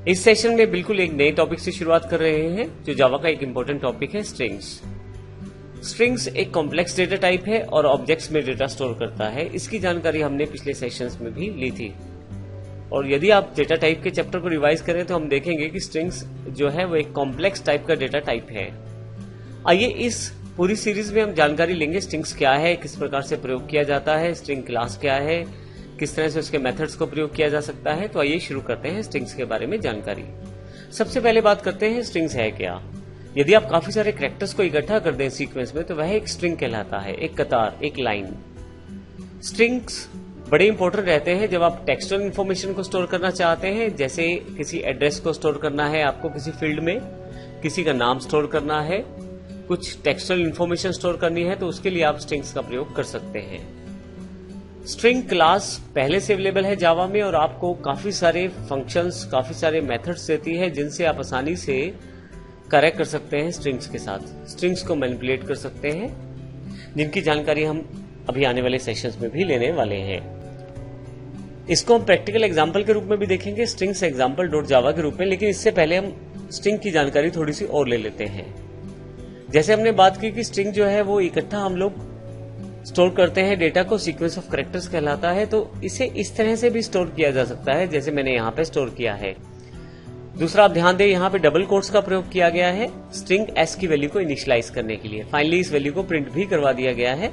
इस सेशन में बिल्कुल एक नए टॉपिक से शुरुआत कर रहे हैं जो जावा का एक इंपॉर्टेंट टॉपिक है, स्ट्रिंग्स। स्ट्रिंग्स एक कॉम्प्लेक्स डेटा टाइप है और ऑब्जेक्ट्स में डेटा स्टोर करता है। इसकी जानकारी हमने पिछले सेशंस में भी ली थी। और यदि आप डेटा टाइप के चैप्टर को रिवाइज करें तो हम देखेंगे कि स्ट्रिंग्स जो है वो एक कॉम्प्लेक्स टाइप का डेटा टाइप है। आइए इस पूरी सीरीज में हम जानकारी लेंगे स्ट्रिंग्स क्या है, किस प्रकार से प्रयोग किया जाता है, स्ट्रिंग क्लास क्या है, किस तरह से उसके मेथड्स को प्रयोग किया जा सकता है। तो आइए शुरू करते हैं स्ट्रिंग्स के बारे में जानकारी। सबसे पहले बात करते हैं स्ट्रिंग्स है क्या। यदि आप काफी सारे कैरेक्टर्स को इकट्ठा कर दें सीक्वेंस में तो वह एक स्ट्रिंग कहलाता है, एक कतार, एक लाइन। स्ट्रिंग्स बड़े इंपॉर्टेंट रहते हैं जब आप टेक्सचुअल इन्फॉर्मेशन को स्टोर करना चाहते हैं, जैसे किसी एड्रेस को स्टोर करना है आपको किसी फील्ड में, किसी का नाम स्टोर करना है, कुछ टेक्सचुअल इन्फॉर्मेशन स्टोर करनी है, तो उसके लिए आप स्ट्रिंग्स का प्रयोग कर सकते हैं। स्ट्रिंग क्लास पहले से अवेलेबल है जावा में और आपको काफी सारे फंक्शंस, काफी सारे मेथड्स देती है जिनसे आप आसानी से कार्य कर सकते हैं स्ट्रिंग्स के साथ, स्ट्रिंग्स को मैनिपुलेट कर सकते हैं, जिनकी जानकारी हम अभी आने वाले सेशंस में भी लेने वाले हैं। इसको हम प्रैक्टिकल एग्जांपल के रूप में भी देखेंगे, स्ट्रिंग्स एग्जांपल डॉट जावा के रूप में, लेकिन इससे पहले हम स्ट्रिंग की जानकारी थोड़ी सी और ले लेते हैं। जैसे हमने बात की कि स्ट्रिंग जो है वो इकट्ठा हम लोग स्टोर करते हैं डेटा को, सीक्वेंस ऑफ कैरेक्टर्स कहलाता है, तो इसे इस तरह से भी स्टोर किया जा सकता है जैसे मैंने यहाँ पे स्टोर किया है। दूसरा आप ध्यान दें, यहाँ पे डबल कोट्स का प्रयोग किया गया है स्ट्रिंग एस की वैल्यू को इनिशियलाइज करने के लिए। फाइनली इस वैल्यू को प्रिंट भी करवा दिया गया है